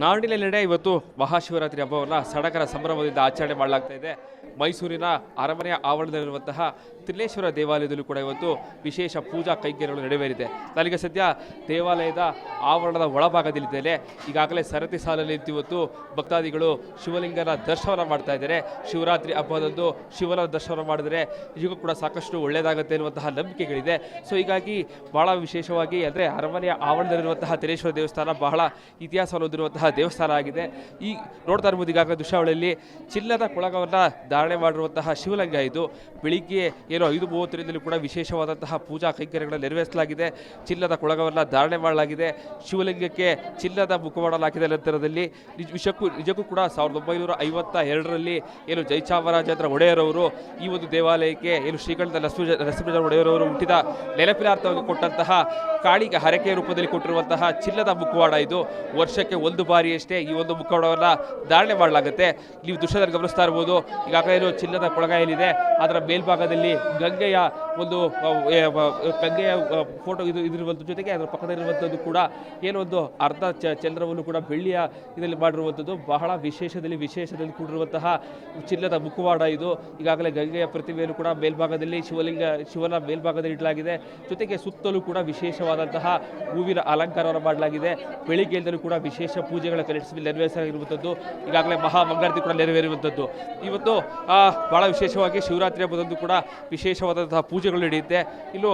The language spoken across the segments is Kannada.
ನಾಡಿನೆಲ್ಲೆಡೆ ಇವತ್ತು ಮಹಾಶಿವರಾತ್ರಿ ಹಬ್ಬವನ್ನು ಸಡಗರ ಸಂಭ್ರಮದಿಂದ ಆಚರಣೆ ಮಾಡಲಾಗ್ತಾ ಇದೆ. ಮೈಸೂರಿನ ಅರಮನೆಯ ಆವರಣದಲ್ಲಿರುವಂತಹ ತ್ರಿನೇಶ್ವರ ದೇವಾಲಯದಲ್ಲೂ ಕೂಡ ಇವತ್ತು ವಿಶೇಷ ಪೂಜಾ ಕೈಂಕರ್ಯಗಳು ನಡೆವೇರಿದೆ. ನನಗೆ ಸದ್ಯ ದೇವಾಲಯದ ಆವರಣದ ಒಳಭಾಗದಲ್ಲಿದ್ದೇನೆ. ಈಗಾಗಲೇ ಸರತಿ ಸಾಲಲ್ಲಿ ಇವತ್ತು ಭಕ್ತಾದಿಗಳು ಶಿವಲಿಂಗನ ದರ್ಶನ ಮಾಡ್ತಾ ಇದ್ದಾರೆ. ಶಿವರಾತ್ರಿ ಹಬ್ಬದಂದು ಶಿವನ ದರ್ಶನ ಮಾಡಿದರೆ ನಿಜಕ್ಕೂ ಕೂಡ ಸಾಕಷ್ಟು ಒಳ್ಳೆಯದಾಗುತ್ತೆ ಅನ್ನುವಂತಹ ನಂಬಿಕೆಗಳಿದೆ. ಸೊ ಹೀಗಾಗಿ ಬಹಳ ವಿಶೇಷವಾಗಿ ಅಂದರೆ ಅರಮನೆಯ ಆವರಣದಲ್ಲಿರುವಂತಹ ತ್ರಿನೇಶ್ವರ ದೇವಸ್ಥಾನ ಬಹಳ ಇತಿಹಾಸ ಹೊಂದಿರುವಂತಹ ದೇವಸ್ಥಾನ ಆಗಿದೆ. ಈ ನೋಡ್ತಾ ಇರ್ಬೋದು ಈಗಾಗಲೇ ದೃಶ್ಯಾವಳಿಯಲ್ಲಿ ಚಿನ್ನದ ಕೊಳಗವನ್ನು ಧಾರಣೆ ಮಾಡಿರುವಂತಹ ಶಿವಲಿಂಗ ಇದು. ಬೆಳಿಗ್ಗೆ 5:30 ಕೂಡ ವಿಶೇಷವಾದಂತಹ ಪೂಜಾ ಕೈಂಕರ್ಯಗಳನ್ನು ನೆರವೇರಿಸಲಾಗಿದೆ. ಚಿನ್ನದ ಕೊಳಗವನ್ನು ಧಾರಣೆ ಮಾಡಲಾಗಿದೆ. ಶಿವಲಿಂಗಕ್ಕೆ ಚಿನ್ನದ ಮುಖವಾಡ ಹಾಕಿದ ನಂತರದಲ್ಲಿ ನಿಜಕ್ಕೂ ಕೂಡ 1952ರಲ್ಲಿ ಜಯಚಾಮರಾಜೇಂದ್ರ ಒಡೆಯರವರು ಈ ಒಂದು ದೇವಾಲಯಕ್ಕೆ ಶ್ರೀಕಂಠ ನರಸಿಂಹ ಒಡೆಯರವರು ಹುಟ್ಟಿದ ನೆನಪಿನಾರ್ಥವಾಗಿ ಕೊಟ್ಟಂತಹ ಕಾಳಿಗೆ ಹರಕೆಯ ರೂಪದಲ್ಲಿ ಕೊಟ್ಟಿರುವಂತಹ ಚಿನ್ನದ ಮುಖವಾಡ ಇದು. ವರ್ಷಕ್ಕೆ ಒಂದು ಬಾರಿಯಷ್ಟೇ ಈ ಒಂದು ಮುಖವಾಡವನ್ನು ಧಾರಣೆ ಮಾಡಲಾಗುತ್ತೆ. ನೀವು ದೃಶ್ಯದಲ್ಲಿ ಗಮನಿಸ್ತಾ ಇರ್ಬೋದು. ಈಗಾಗಲೇ ಚಿನ್ನದ ಕೊಳಗ ಏನಿದೆ ಅದರ ಮೇಲ್ಭಾಗದಲ್ಲಿ ಗಂಗೆಯ ಒಂದು ಫೋಟೋ ಇದಿರುವಂಥ ಜೊತೆಗೆ ಅದರ ಪಕ್ಕದಲ್ಲಿರುವಂಥದ್ದು ಕೂಡ ಒಂದು ಅರ್ಧ ಚಂದ್ರವನ್ನು ಕೂಡ ಬೆಳ್ಳಿಯ ಇದರಲ್ಲಿ ಮಾಡಿರುವಂಥದ್ದು ಬಹಳ ವಿಶೇಷದಲ್ಲಿ ಕೂಡಿರುವಂತಹ ಚಿನ್ನದ ಮುಖವಾಡ ಇದು. ಈಗಾಗಲೇ ಗಂಗೆಯ ಪ್ರತಿಮೆಯನ್ನು ಕೂಡ ಮೇಲ್ಭಾಗದಲ್ಲಿ ಶಿವನ ಮೇಲ್ಭಾಗದಲ್ಲಿ ಇಡಲಾಗಿದೆ. ಜೊತೆಗೆ ಸುತ್ತಲೂ ಕೂಡ ವಿಶೇಷವಾದಂತಹ ಹೂವಿನ ಅಲಂಕಾರವನ್ನು ಮಾಡಲಾಗಿದೆ. ಬೆಳಿಗ್ಗೆಯಿಂದಲೂ ಕೂಡ ವಿಶೇಷ ಪೂಜೆಗಳ ನೆರವೇರಿಸಲಾಗಿರುವಂಥದ್ದು. ಈಗಾಗಲೇ ಮಹಾಮಂಗಳಾರತಿ ಕೂಡ ನೆರವೇರುವಂಥದ್ದು. ಇವತ್ತು ಬಹಳ ವಿಶೇಷವಾಗಿ ಶಿವರಾತ್ರಿ ಹಬ್ಬದಂದು ಕೂಡ ವಿಶೇಷವಾದಂತಹ ಪೂಜೆಗಳು ನಡೆಯುತ್ತೆ. ಇನ್ನು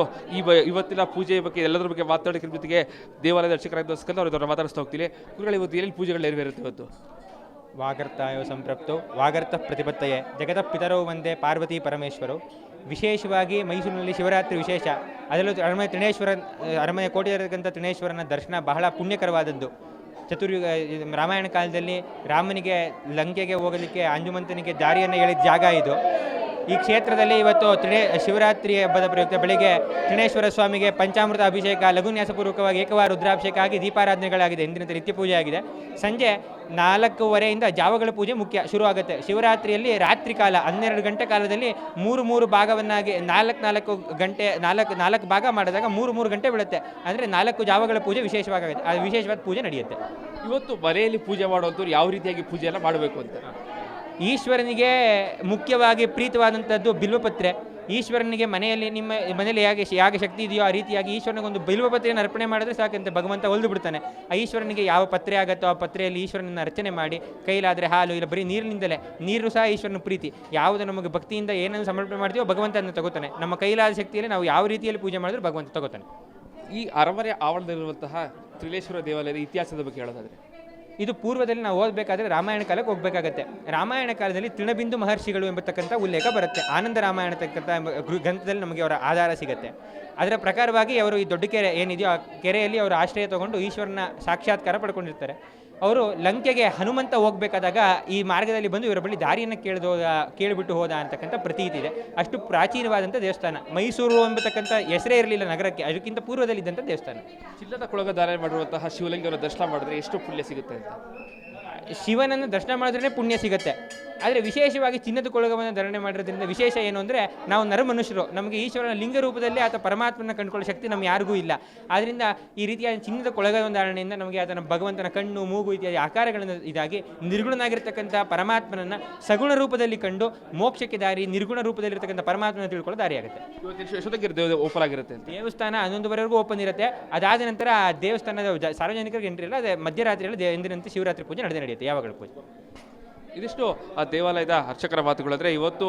ಇವತ್ತಿನ ಪೂಜೆ ಬಗ್ಗೆ ಎಲ್ಲದರ ಬಗ್ಗೆ ಮಾತಾಡೋದ್ರ ಜೊತೆಗೆ ದೇವಾಲಯದ ಅರ್ಚಕರಾದ ಅವರ ಮಾತಾಡಿಸ್ತಾ ಹೋಗ್ತೀನಿ. ಗುರುಗಳು ಇವತ್ತು ಏನೇನು ಪೂಜೆಗಳು ನೆರವೇರುತ್ತೆ ಇವತ್ತು? ವಾಗರ್ತಾಯೋ ಸಂಪ್ರಪ್ತೋ ವಾಗರ್ತ ಪ್ರತಿಪತ್ತಯೇ ಜಗತ ಪಿತರೋ ಒಂದೇ ಪಾರ್ವತಿ ಪರಮೇಶ್ವರು. ವಿಶೇಷವಾಗಿ ಮೈಸೂರಿನಲ್ಲಿ ಶಿವರಾತ್ರಿ ವಿಶೇಷ. ಅದರಲ್ಲೂ ಅರಮನೆ ಕೋಟೆಯಲ್ಲಿರತಕ್ಕಂಥ ತ್ರಿನೇಶ್ವರನ ದರ್ಶನ ಬಹಳ ಪುಣ್ಯಕರವಾದದ್ದು. ರಾಮಾಯಣ ಕಾಲದಲ್ಲಿ ರಾಮನಿಗೆ ಲಂಕೆಗೆ ಹೋಗಲಿಕ್ಕೆ ಅಂಜುಮಂತನಿಗೆ ದಾರಿಯನ್ನು ಹೇಳಿದ ಜಾಗ ಇದು. ಈ ಕ್ಷೇತ್ರದಲ್ಲಿ ಇವತ್ತು ಶಿವರಾತ್ರಿ ಹಬ್ಬದ ಪ್ರಯುಕ್ತ ಬೆಳಿಗ್ಗೆ ತ್ರಿನೇಶ್ವರ ಸ್ವಾಮಿಗೆ ಪಂಚಾಮೃತ ಅಭಿಷೇಕ, ಲಘುನ್ಯಾಸಪೂರ್ವಕವಾಗಿ ಏಕವಾರ ರುದ್ರಾಭಿಷೇಕ ಆಗಿ ದೀಪಾರಾಧನೆಗಳಾಗಿದೆ. ಇಂದಿನ ನಿತ್ಯ ಪೂಜೆ ಆಗಿದೆ. ಸಂಜೆ 4:30ರಿಂದ ಜಾವಗಳ ಪೂಜೆ ಮುಖ್ಯ ಶುರುವಾಗುತ್ತೆ. ಶಿವರಾತ್ರಿಯಲ್ಲಿ ರಾತ್ರಿ ಕಾಲ 12 ಗಂಟೆ ಕಾಲದಲ್ಲಿ 3 ಭಾಗವನ್ನಾಗಿ 4 ಭಾಗ ಮಾಡಿದಾಗ 3 ಗಂಟೆ ಬೀಳುತ್ತೆ. ಅಂದರೆ 4 ಜಾವಗಳ ಪೂಜೆ ವಿಶೇಷವಾಗುತ್ತೆ. ಅದು ವಿಶೇಷವಾದ ಪೂಜೆ ನಡೆಯುತ್ತೆ. ಇವತ್ತು ಮನೆಯಲ್ಲಿ ಪೂಜೆ ಮಾಡುವಂಥವ್ರು ಯಾವ ರೀತಿಯಾಗಿ ಪೂಜೆಯನ್ನು ಮಾಡಬೇಕು ಅಂತ? ಈಶ್ವರನಿಗೆ ಮುಖ್ಯವಾಗಿ ಪ್ರೀತವಾದಂಥದ್ದು ಬಿಲ್ವಪತ್ರೆ. ಈಶ್ವರನಿಗೆ ನಿಮ್ಮ ಮನೆಯಲ್ಲಿ ಹೇಗೆ ಶಕ್ತಿ ಇದೆಯೋ ಆ ರೀತಿಯಾಗಿ ಈಶ್ವರನಿಗೊಂದು ಬಿಲ್ವಪತ್ರೆಯನ್ನು ಅರ್ಪಣೆ ಮಾಡಿದ್ರೆ ಸಾಕಂತೆ ಭಗವಂತ ಒಲ್ದು ಬಿಡ್ತಾನೆ. ಆ ಈಶ್ವರನಿಗೆ ಯಾವ ಪತ್ರೆ ಆಗುತ್ತೋ ಆ ಪತ್ರೆಯಲ್ಲಿ ಈಶ್ವರನನ್ನು ಅರ್ಚನೆ ಮಾಡಿ, ಕೈಲಾದರೆ ಹಾಲು, ಇಲ್ಲ ಬರೀ ನೀರಿನಿಂದಲೇ, ನೀರು ಸಹ ಈಶ್ವರನ ಪ್ರೀತಿ. ಯಾವುದು ನಮಗೆ ಭಕ್ತಿಯಿಂದ ಏನನ್ನು ಸಮರ್ಪಣೆ ಮಾಡ್ತೀವೋ ಭಗವಂತ ಅದನ್ನು ತಗೋತಾನೆ. ನಮ್ಮ ಕೈಲಾದ ಶಕ್ತಿಯಲ್ಲಿ ನಾವು ಯಾವ ರೀತಿಯಲ್ಲಿ ಪೂಜೆ ಮಾಡಿದ್ರೂ ಭಗವಂತ ತಗೋತಾನೆ. ಈ ಅರಮನೆ ಆವರಣದಲ್ಲಿರುವಂತಹ ತ್ರಿನೇಶ್ವರ ದೇವಾಲಯದ ಇತಿಹಾಸದ ಬಗ್ಗೆ ಹೇಳೋದಾದ್ರೆ, ಇದು ಪೂರ್ವದಲ್ಲಿ ನಾವು ಓದಬೇಕಾದ್ರೆ ರಾಮಾಯಣ ಕಾಲಕ್ಕೆ ಹೋಗಬೇಕಾಗತ್ತೆ. ರಾಮಾಯಣ ಕಾಲದಲ್ಲಿ ತೃಣಬಿಂದು ಮಹರ್ಷಿಗಳು ಎಂಬತಕ್ಕಂಥ ಉಲ್ಲೇಖ ಬರುತ್ತೆ. ಆನಂದ ರಾಮಾಯಣ ತಕ್ಕಂಥ ಗ್ರಂಥದಲ್ಲಿ ನಮಗೆ ಅವರ ಆಧಾರ ಸಿಗುತ್ತೆ. ಅದರ ಪ್ರಕಾರವಾಗಿ ಅವರು ಈ ದೊಡ್ಡ ಕೆರೆ ಏನಿದೆಯೋ ಆ ಕೆರೆಯಲ್ಲಿ ಅವರು ಆಶ್ರಯ ತಗೊಂಡು ಈಶ್ವರನ ಸಾಕ್ಷಾತ್ಕಾರ ಪಡ್ಕೊಂಡಿರ್ತಾರೆ. ಅವರು ಲಂಕೆಗೆ ಹನುಮಂತ ಹೋಗಬೇಕಾದಾಗ ಈ ಮಾರ್ಗದಲ್ಲಿ ಬಂದು ಇವರ ಬಳಿ ದಾರಿಯನ್ನು ಕೇಳಿಬಿಟ್ಟು ಹೋದ ಅಂತಕ್ಕಂಥ ಪ್ರತೀತಿ ಇದೆ. ಅಷ್ಟು ಪ್ರಾಚೀನವಾದಂಥ ದೇವಸ್ಥಾನ. ಮೈಸೂರು ಎಂಬತಕ್ಕಂಥ ಹೆಸರೇ ಇರಲಿಲ್ಲ ನಗರಕ್ಕೆ, ಅದಕ್ಕಿಂತ ಪೂರ್ವದಲ್ಲಿದ್ದಂಥ ದೇವಸ್ಥಾನ. ಚಿನ್ನದ ಕೊಳಗ ಧಾರಣೆ ಮಾಡಿರುವಂತಹ ಶಿವಲಿಂಗನ ದರ್ಶನ ಮಾಡಿದ್ರೆ ಎಷ್ಟು ಪುಣ್ಯ ಸಿಗುತ್ತೆ ಅಂತ? ಶಿವನನ್ನು ದರ್ಶನ ಮಾಡಿದ್ರೆ ಪುಣ್ಯ ಸಿಗುತ್ತೆ. ಆದರೆ ವಿಶೇಷವಾಗಿ ಚಿನ್ನದ ಕೊಳಗವನ್ನು ಧಾರಣೆ ಮಾಡಿರೋದ್ರಿಂದ ವಿಶೇಷ ಏನು ಅಂದರೆ, ನಾವು ನರಮನುಷ್ಯರು, ನಮಗೆ ಈಶ್ವರನ ಲಿಂಗ ರೂಪದಲ್ಲಿ ಆತ ಪರಮಾತ್ಮನ ಕಂಡುಕೊಳ್ಳೋ ಶಕ್ತಿ ನಮ್ಗೆ ಯಾರಿಗೂ ಇಲ್ಲ. ಆದ್ದರಿಂದ ಈ ರೀತಿಯ ಚಿನ್ನದ ಕೊಳಗದ ಧಾರಣೆಯಿಂದ ನಮಗೆ ಆತನ ಭಗವಂತನ ಕಣ್ಣು, ಮೂಗು ಇತ್ಯಾದಿ ಆಕಾರಗಳನ್ನು ಇದಾಗಿ ನಿರ್ಗುಣನಾಗಿರ್ತಕ್ಕಂಥ ಪರಮಾತ್ಮನನ್ನು ಸಗುಣ ರೂಪದಲ್ಲಿ ಕಂಡು ಮೋಕ್ಷಕ್ಕೆ ದಾರಿ, ನಿರ್ಗುಣ ರೂಪದಲ್ಲಿರ್ತಕ್ಕಂಥ ಪರಮಾತ್ಮನ ತಿಳ್ಕೊಳ್ಳೋ ದಾರಿಯಾಗುತ್ತೆ. ಓಪನ್ ಆಗಿರುತ್ತೆ ದೇವಸ್ಥಾನ 11ವರೆಗೂ ಓಪನ್ ಇರುತ್ತೆ. ಅದಾದ ನಂತರ ಆ ದೇವಸ್ಥಾನದ ಸಾರ್ವಜನಿಕರಿಗೆ ಎಂಟ್ರಿ ಇಲ್ಲ. ಅದೇ ಮಧ್ಯರಾತ್ರಿಯಲ್ಲಿ ಎಂದಿನಂತೆ ಶಿವರಾತ್ರಿ ಪೂಜೆ ನಡೆಯುತ್ತೆ. ಯಾವಾಗಲೂ ಪೂಜೆ. ಇದಿಷ್ಟು ಆ ದೇವಾಲಯದ ಅರ್ಚಕರ ಮಾತುಗಳಂದರೆ, ಇವತ್ತು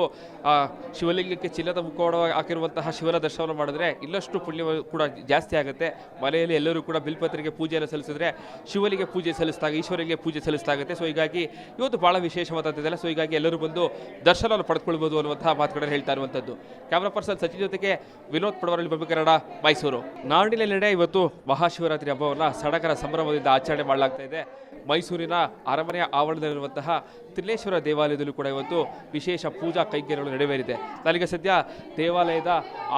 ಶಿವಲಿಂಗಕ್ಕೆ ಚಿನ್ನದ ಮುಖವಾಡ ಹಾಕಿರುವಂತಹ ಶಿವನ ದರ್ಶನ ಮಾಡಿದ್ರೆ ಇನ್ನಷ್ಟು ಪುಣ್ಯ ಕೂಡ ಜಾಸ್ತಿ ಆಗುತ್ತೆ. ಮನೆಯಲ್ಲಿ ಎಲ್ಲರೂ ಕೂಡ ಬಿಲ್ಪತ್ರೆಗೆ ಪೂಜೆಯನ್ನು ಸಲ್ಲಿಸಿದ್ರೆ ಶಿವಲಿಗೆ ಪೂಜೆ ಸಲ್ಲಿಸಿದಾಗ ಈಶ್ವರಿಗೆ ಪೂಜೆ ಸಲ್ಲಿಸಲಾಗುತ್ತೆ. ಸೊ ಹೀಗಾಗಿ ಇವತ್ತು ಭಾಳ ವಿಶೇಷವಾದದ್ದಿದೆ. ಸೊ ಹೀಗಾಗಿ ಎಲ್ಲರೂ ಬಂದು ದರ್ಶನವನ್ನು ಪಡೆದುಕೊಳ್ಬೋದು ಅನ್ನುವಂತಹ ಮಾತುಗಳನ್ನು ಹೇಳ್ತಾ ಇರುವಂಥದ್ದು. ಕ್ಯಾಮ್ರಾ ಪರ್ಸನ್ ಸಚಿನ್ ಜೊತೆಗೆ ವಿನೋದ್ ಪಡವರಲ್ಲಿ ಬಬ್ಬಿ ಕನ್ನಡ, ಮೈಸೂರು. ನಾಡಿನೆಲ್ಲೆಡೆ ಇವತ್ತು ಮಹಾಶಿವರಾತ್ರಿ ಹಬ್ಬವನ್ನು ಸಡಗರ ಸಂಭ್ರಮದಿಂದ ಆಚರಣೆ ಮಾಡಲಾಗ್ತಾ ಇದೆ. ಮೈಸೂರಿನ ಅರಮನೆಯ ಆವರಣದಲ್ಲಿರುವಂತಹ ತ್ರಿನೇಶ್ವರ ದೇವಾಲಯದಲ್ಲೂ ಕೂಡ ಇವತ್ತು ವಿಶೇಷ ಪೂಜಾ ಕೈಂಕರ್ಯಗಳು ನಡೆವೇರಿದೆ. ನನಗೆ ಸದ್ಯ ದೇವಾಲಯದ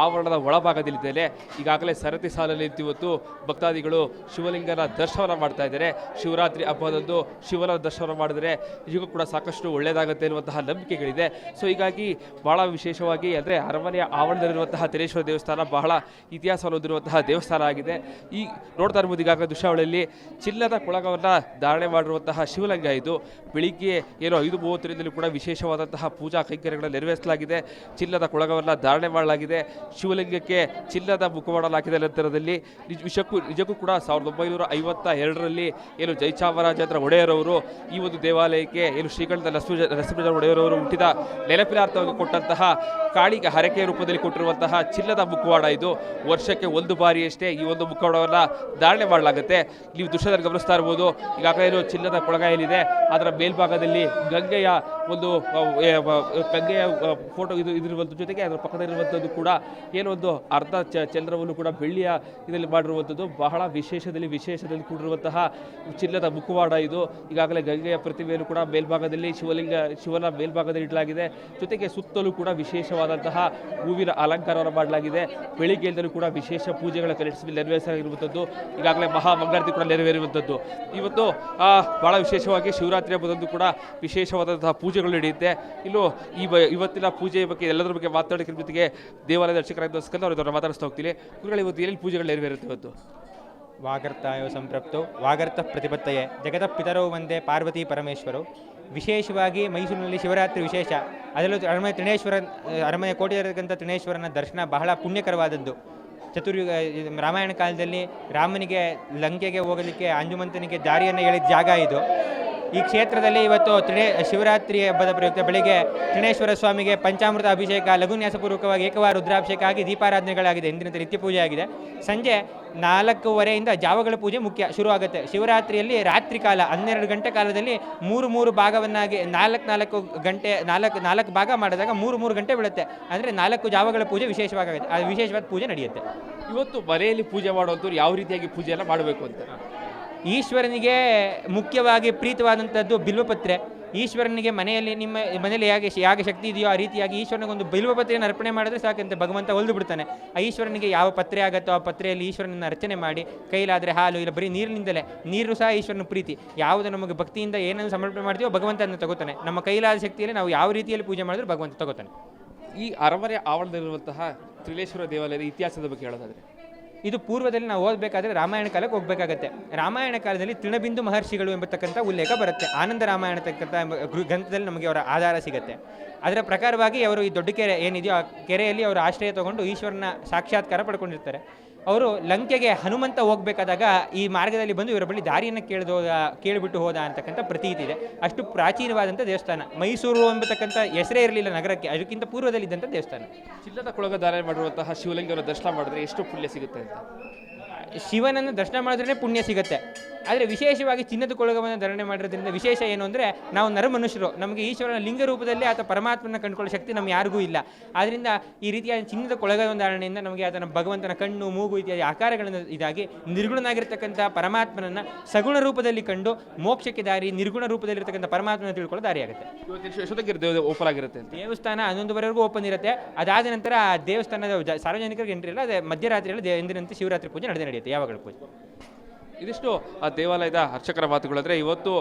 ಆವರಣದ ಒಳಭಾಗದಲ್ಲಿದ್ದೇನೆ. ಈಗಾಗಲೇ ಸರತಿ ಸಾಲಲ್ಲಿ ಇವತ್ತು ಭಕ್ತಾದಿಗಳು ಶಿವಲಿಂಗನ ದರ್ಶನ ಮಾಡ್ತಾ ಇದ್ದಾರೆ. ಶಿವರಾತ್ರಿ ಹಬ್ಬದಂದು ಶಿವನ ದರ್ಶನ ಮಾಡಿದರೆ ನಿಜಕ್ಕೂ ಕೂಡ ಸಾಕಷ್ಟು ಒಳ್ಳೆಯದಾಗುತ್ತೆ ಎನ್ನುವಂತಹ ನಂಬಿಕೆಗಳಿದೆ. ಸೊ ಹೀಗಾಗಿ ಬಹಳ ವಿಶೇಷವಾಗಿ ಅಂದರೆ ಅರಮನೆಯ ಆವರಣದಲ್ಲಿರುವಂತಹ ತ್ರಿನೇಶ್ವರ ದೇವಸ್ಥಾನ ಬಹಳ ಇತಿಹಾಸ ಹೊಂದಿರುವಂತಹ ದೇವಸ್ಥಾನ ಆಗಿದೆ. ಈ ನೋಡ್ತಾ ಇರ್ಬೋದು ಈಗಾಗಲೇ ದೃಶ್ಯಾವಳಿಯಲ್ಲಿ ಚಿನ್ನದ ಕೊಳಗವನ್ನು ಧಾರಣೆ ಮಾಡಿರುವಂತಹ ಶಿವಲಿಂಗ ಇದು. ಬೆಳಿಗ್ಗೆ ಏನು 5:30ರಿಂದಲೂ ಕೂಡ ವಿಶೇಷವಾದಂತಹ ಪೂಜಾ ಕೈಂಕರ್ಯಗಳನ್ನು ನೆರವೇರಿಸಲಾಗಿದೆ. ಚಿನ್ನದ ಕೊಳಗವನ್ನು ಧಾರಣೆ ಮಾಡಲಾಗಿದೆ. ಶಿವಲಿಂಗಕ್ಕೆ ಚಿನ್ನದ ಮುಖವಾಡಲಾಗಿದೆ. ನಂತರದಲ್ಲಿ ನಿಜಕ್ಕೂ ಕೂಡ 1952ರಲ್ಲಿ ಏನು ಜಯಚಾಮರಾಜೇಂದ್ರ ಒಡೆಯರವರು ಈ ಒಂದು ದೇವಾಲಯಕ್ಕೆ ಏನು ಶ್ರೀಕಂಠ ನರಸಿಂಹ ಒಡೆಯರವರು ಹುಟ್ಟಿದ ನೆನಪಿನಾರ್ಥವಾಗಿ ಕೊಟ್ಟಂತಹ ಕಾಳಿಗೆ ಹರಕೆಯ ರೂಪದಲ್ಲಿ ಕೊಟ್ಟಿರುವಂತಹ ಚಿನ್ನದ ಮುಖವಾಡ ಇದು. ವರ್ಷಕ್ಕೆ ಒಂದು ಬಾರಿಯಷ್ಟೇ ಈ ಒಂದು ಮುಖವಾಡವನ್ನು ಧಾರಣೆ ಮಾಡಲಾಗುತ್ತೆ. ನೀವು ದೃಶ್ಯದಲ್ಲಿ ಗಮನಿಸ್ತಾ ಇರ್ಬೋದು. ಈಗಾಗಲೇ ಏನು ಚಿನ್ನದ ಕೊಳಗ ಏನಿದೆ ಅದರ ಮೇಲ್ಭಾಗದಲ್ಲಿ ಗಂಗೆಯ ಒಂದು ಗಂಗೆಯ ಫೋಟೋ ಇದಿರುವಂಥ ಜೊತೆಗೆ ಅದರ ಪಕ್ಕದಲ್ಲಿರುವಂಥದ್ದು ಕೂಡ ಏನೋ ಒಂದು ಅರ್ಧ ಚಂದ್ರವನ್ನು ಕೂಡ ಬೆಳ್ಳಿಯ ಇದರಲ್ಲಿ ಮಾಡಿರುವಂಥದ್ದು ಬಹಳ ವಿಶೇಷದಲ್ಲಿ ಕೂಡಿರುವಂತಹ ಚಿನ್ನದ ಮುಖವಾಡ ಇದು. ಈಗಾಗಲೇ ಗಂಗೆಯ ಪ್ರತಿಮೆಯನ್ನು ಕೂಡ ಮೇಲ್ಭಾಗದಲ್ಲಿ ಶಿವನ ಮೇಲ್ಭಾಗದಲ್ಲಿ ಇಡಲಾಗಿದೆ. ಜೊತೆಗೆ ಸುತ್ತಲೂ ಕೂಡ ವಿಶೇಷವಾದಂತಹ ಹೂವಿನ ಅಲಂಕಾರವನ್ನು ಮಾಡಲಾಗಿದೆ. ಬೆಳಿಗ್ಗೆಯಿಂದಲೂ ಕೂಡ ವಿಶೇಷ ಪೂಜೆಗಳ ನೆರವೇರಿಸಲಾಗಿರುವಂಥದ್ದು. ಈಗಾಗಲೇ ಮಹಾಮಂಗಳಾರತಿ ಕೂಡ ನೆರವೇರುವಂಥದ್ದು. ಇವತ್ತು ಬಹಳ ವಿಶೇಷವಾಗಿ ಶಿವರಾತ್ರಿ ಹಬ್ಬದಂದು ಕೂಡ ವಿಶೇಷವಾದಂತಹ ಪೂಜೆಗಳು ನಡೆಯುತ್ತೆ. ಇನ್ನು ಇವತ್ತಿನ ಪೂಜೆಯ ಬಗ್ಗೆ ಎಲ್ಲದರ ಬಗ್ಗೆ ಮಾತಾಡೋದ್ರ ಜೊತೆಗೆ ದೇವಾಲಯದ ಅರ್ಚಕರಾದ ಅವರ ಮಾತಾಡಿಸ್ತಾ ಹೋಗ್ತೀನಿ. ಗುರುಗಳು, ಇವತ್ತು ಏನೇನು ಪೂಜೆಗಳು ನೆರವೇರುತ್ತೆ ಇವತ್ತು? ವಾಗರ್ತಾಯೋ ಸಂಪ್ರಪ್ತೋ ವಾಗರ್ತ ಪ್ರತಿಪತ್ತಯೇ ಜಗತ ಪಿತರೋ ಒಂದೇ ಪಾರ್ವತಿ ಪರಮೇಶ್ವರು. ವಿಶೇಷವಾಗಿ ಮೈಸೂರಿನಲ್ಲಿ ಶಿವರಾತ್ರಿ ವಿಶೇಷ. ಅದರಲ್ಲೂ ಅರಮನೆ ಕೋಟೆಯಲ್ಲಿರತಕ್ಕಂಥ ತ್ರಿನೇಶ್ವರನ ದರ್ಶನ ಬಹಳ ಪುಣ್ಯಕರವಾದದ್ದು. ಚತುರ್ಯುಗ ರಾಮಾಯಣ ಕಾಲದಲ್ಲಿ ರಾಮನಿಗೆ ಲಂಕೆಗೆ ಹೋಗಲಿಕ್ಕೆ ಅಂಜುಮಂತನಿಗೆ ದಾರಿಯನ್ನು ಹೇಳಿದ ಜಾಗ ಇದು. ಈ ಕ್ಷೇತ್ರದಲ್ಲಿ ಇವತ್ತು ಶಿವರಾತ್ರಿ ಹಬ್ಬದ ಪ್ರಯುಕ್ತ ಬೆಳಿಗ್ಗೆ ತ್ರಿನೇಶ್ವರ ಸ್ವಾಮಿಗೆ ಪಂಚಾಮೃತ ಅಭಿಷೇಕ, ಲಘುನ್ಯಾಸಪೂರ್ವಕವಾಗಿ ಏಕವಾರ ರುದ್ರಾಭಿಷೇಕ ಆಗಿ ದೀಪಾರಾಧನೆಗಳಾಗಿದೆ. ಇಂದಿನ ನಿತ್ಯ ಪೂಜೆ ಆಗಿದೆ. ಸಂಜೆ 4:15ರಿಂದ ಜಾವಗಳ ಪೂಜೆ ಮುಖ್ಯ ಶುರು ಆಗುತ್ತೆ. ಶಿವರಾತ್ರಿಯಲ್ಲಿ ರಾತ್ರಿ ಕಾಲ 12 ಗಂಟೆ ಕಾಲದಲ್ಲಿ ಮೂರು ಭಾಗವನ್ನಾಗಿ 4 ಭಾಗ ಮಾಡಿದಾಗ 3 ಗಂಟೆ ಬೀಳುತ್ತೆ. ಅಂದರೆ 4 ಜಾವಗಳ ಪೂಜೆ ವಿಶೇಷವಾಗುತ್ತೆ. ಅದು ವಿಶೇಷವಾದ ಪೂಜೆ ನಡೆಯುತ್ತೆ. ಇವತ್ತು ಮನೆಯಲ್ಲಿ ಪೂಜೆ ಮಾಡುವಂಥವ್ರು ಯಾವ ರೀತಿಯಾಗಿ ಪೂಜೆಯನ್ನು ಮಾಡಬೇಕು ಅಂತ? ಈಶ್ವರನಿಗೆ ಮುಖ್ಯವಾಗಿ ಪ್ರೀತವಾದಂಥದ್ದು ಬಿಲ್ವಪತ್ರೆ. ಈಶ್ವರನಿಗೆ ನಿಮ್ಮ ಮನೆಯಲ್ಲಿ ಯಾಕೆ ಶಕ್ತಿ ಇದೆಯೋ ಆ ರೀತಿಯಾಗಿ ಈಶ್ವರನಿಗೊಂದು ಬಿಲ್ವಪತ್ರೆಯನ್ನು ಅರ್ಪಣೆ ಮಾಡಿದ್ರೆ ಸಾಕಂತೆ ಭಗವಂತ ಒಲ್ದು ಬಿಡ್ತಾನೆ. ಆ ಈಶ್ವರನಿಗೆ ಯಾವ ಪತ್ರೆ ಆಗುತ್ತೋ ಆ ಪತ್ರೆಯಲ್ಲಿ ಈಶ್ವರನನ್ನು ಅರ್ಚನೆ ಮಾಡಿ, ಕೈಲಾದರೆ ಹಾಲು, ಇಲ್ಲ ಬರೀ ನೀರಿನಿಂದಲೇ, ನೀರು ಸಹ ಈಶ್ವರನ ಪ್ರೀತಿ. ಯಾವುದು ನಮಗೆ ಭಕ್ತಿಯಿಂದ ಏನನ್ನು ಸಮರ್ಪಣೆ ಮಾಡ್ತೀವೋ ಭಗವಂತ ಅದನ್ನು ತಗೋತಾನೆ. ನಮ್ಮ ಕೈಲಾದ ಶಕ್ತಿಯಲ್ಲಿ ನಾವು ಯಾವ ರೀತಿಯಲ್ಲಿ ಪೂಜೆ ಮಾಡಿದ್ರೂ ಭಗವಂತ ತಗೋತಾನೆ. ಈ ಅರಮನೆ ಆವರಣದಲ್ಲಿರುವಂತಹ ತ್ರಿಲೇಶ್ವರ ದೇವಾಲಯದ ಇತಿಹಾಸದ ಬಗ್ಗೆ ಹೇಳೋದಾದ್ರೆ, ಇದು ಪೂರ್ವದಲ್ಲಿ ನಾವು ಓದಬೇಕಾದ್ರೆ ರಾಮಾಯಣ ಕಾಲಕ್ಕೆ ಹೋಗಬೇಕಾಗತ್ತೆ. ರಾಮಾಯಣ ಕಾಲದಲ್ಲಿ ತೃಣಬಿಂದು ಮಹರ್ಷಿಗಳು ಎಂಬತಕ್ಕಂಥ ಉಲ್ಲೇಖ ಬರುತ್ತೆ. ಆನಂದ ರಾಮಾಯಣ ತಕ್ಕಂಥ ಗ್ರಂಥದಲ್ಲಿ ನಮಗೆ ಅವರ ಆಧಾರ ಸಿಗುತ್ತೆ. ಅದರ ಪ್ರಕಾರವಾಗಿ ಅವರು ಈ ದೊಡ್ಡ ಕೆರೆ ಏನಿದೆಯೋ ಆ ಕೆರೆಯಲ್ಲಿ ಅವರು ಆಶ್ರಯ ತಗೊಂಡು ಈಶ್ವರನ ಸಾಕ್ಷಾತ್ಕಾರ ಪಡ್ಕೊಂಡಿರ್ತಾರೆ. ಅವರು ಲಂಕೆಗೆ ಹನುಮಂತ ಹೋಗಬೇಕಾದಾಗ ಈ ಮಾರ್ಗದಲ್ಲಿ ಬಂದು ಇವರ ಬಳಿ ದಾರಿಯನ್ನು ಕೇಳಿಬಿಟ್ಟು ಹೋದ ಅಂತಕ್ಕಂಥ ಪ್ರತೀತಿ ಇದೆ. ಅಷ್ಟು ಪ್ರಾಚೀನವಾದಂಥ ದೇವಸ್ಥಾನ. ಮೈಸೂರು ಎಂಬತಕ್ಕಂಥ ಹೆಸರೇ ಇರಲಿಲ್ಲ ನಗರಕ್ಕೆ, ಅದಕ್ಕಿಂತ ಪೂರ್ವದಲ್ಲಿದ್ದಂಥ ದೇವಸ್ಥಾನ. ಚಿನ್ನದ ಕೊಳಗ ಧಾರಣೆ ಮಾಡಿರುವಂತಹ ಶಿವಲಿಂಗವನ್ನು ದರ್ಶನ ಮಾಡಿದ್ರೆ ಎಷ್ಟು ಪುಣ್ಯ ಸಿಗುತ್ತೆ ಅಂತ? ಶಿವನನ್ನು ದರ್ಶನ ಮಾಡಿದ್ರೆ ಪುಣ್ಯ ಸಿಗುತ್ತೆ. ಆದರೆ ವಿಶೇಷವಾಗಿ ಚಿನ್ನದ ಕೊಳಗವನ್ನು ಧಾರಣೆ ಮಾಡಿರೋದ್ರಿಂದ ವಿಶೇಷ ಏನು ಅಂದರೆ, ನಾವು ನರಮನುಷ್ಯರು, ನಮಗೆ ಈಶ್ವರನ ಲಿಂಗ ರೂಪದಲ್ಲಿ ಆತ ಪರಮಾತ್ಮನ ಕಂಡುಕೊಳ್ಳೋ ಶಕ್ತಿ ನಮ್ಗೆ ಯಾರಿಗೂ ಇಲ್ಲ. ಆದ್ದರಿಂದ ಈ ರೀತಿಯಾದ ಚಿನ್ನದ ಕೊಳಗದ ಧಾರಣೆಯಿಂದ ನಮಗೆ ಆತನ ಭಗವಂತನ ಕಣ್ಣು, ಮೂಗು ಇತ್ಯಾದಿ ಆಕಾರಗಳನ್ನು ಇದಾಗಿ ನಿರ್ಗುಣನಾಗಿರ್ತಕ್ಕಂಥ ಪರಮಾತ್ಮನನ್ನು ಸಗುಣ ರೂಪದಲ್ಲಿ ಕಂಡು ಮೋಕ್ಷಕ್ಕೆ ದಾರಿ, ನಿರ್ಗುಣ ರೂಪದಲ್ಲಿರ್ತಕ್ಕಂಥ ಪರಮಾತ್ಮನ ತಿಳ್ಕೊಳ್ಳೋ ದಾರಿಯಾಗುತ್ತೆ. ಓಪನ್ ಆಗಿರುತ್ತೆ. ದೇವಸ್ಥಾನ 11ವರೆಗೂ ಓಪನ್ ಇರುತ್ತೆ. ಅದಾದ ನಂತರ ದೇವಸ್ಥಾನದ ಸಾರ್ವಜನಿಕರಿಗೆ ಎಂಟ್ರಿ ಇಲ್ಲ. ಅದೇ ಮಧ್ಯರಾತ್ರಿಯಲ್ಲಿ ಎಂದಿನಂತೆ ಶಿವರಾತ್ರಿ ಪೂಜೆ ನಡೆಯುತ್ತೆ. ಯಾವಾಗಲೂ ಪೂಜೆ. ಇದಿಷ್ಟು ಆ ದೇವಾಲಯದ ಅರ್ಚಕರ ಮಾತುಗಳಂದರೆ, ಇವತ್ತು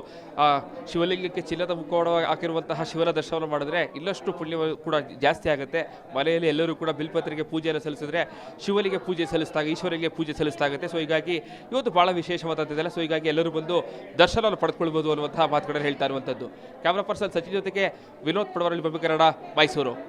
ಶಿವಲಿಂಗಕ್ಕೆ ಚಿನ್ನದ ಮುಖವಾಡ ಹಾಕಿರುವಂತಹ ಶಿವನ ದರ್ಶನ ಮಾಡಿದ್ರೆ ಇನ್ನಷ್ಟು ಪುಣ್ಯ ಕೂಡ ಜಾಸ್ತಿ ಆಗುತ್ತೆ. ಮನೆಯಲ್ಲಿ ಎಲ್ಲರೂ ಕೂಡ ಬಿಲ್ಪತ್ರೆಗೆ ಪೂಜೆಯನ್ನು ಸಲ್ಲಿಸಿದ್ರೆ ಶಿವನಿಗೆ ಪೂಜೆ ಸಲ್ಲಿಸಿದಾಗ ಈಶ್ವರಿಗೆ ಪೂಜೆ ಸಲ್ಲಿಸಲಾಗುತ್ತೆ. ಸೊ ಹೀಗಾಗಿ ಇವತ್ತು ಭಾಳ ವಿಶೇಷವಾದಂಥದ್ದೆಲ್ಲ. ಸೊ ಹೀಗಾಗಿ ಎಲ್ಲರೂ ಬಂದು ದರ್ಶನವನ್ನು ಪಡೆದುಕೊಳ್ಬೋದು ಅನ್ನುವಂತಹ ಮಾತುಗಳನ್ನು ಹೇಳ್ತಾ ಇರುವಂಥದ್ದು. ಕ್ಯಾಮ್ರಾ ಪರ್ಸನ್ ಸಚಿನ್ ಜೊತೆಗೆ ವಿನೋದ್ ಪಡವರಲ್ಲಿ, ಕನ್ನಡ, ಮೈಸೂರು.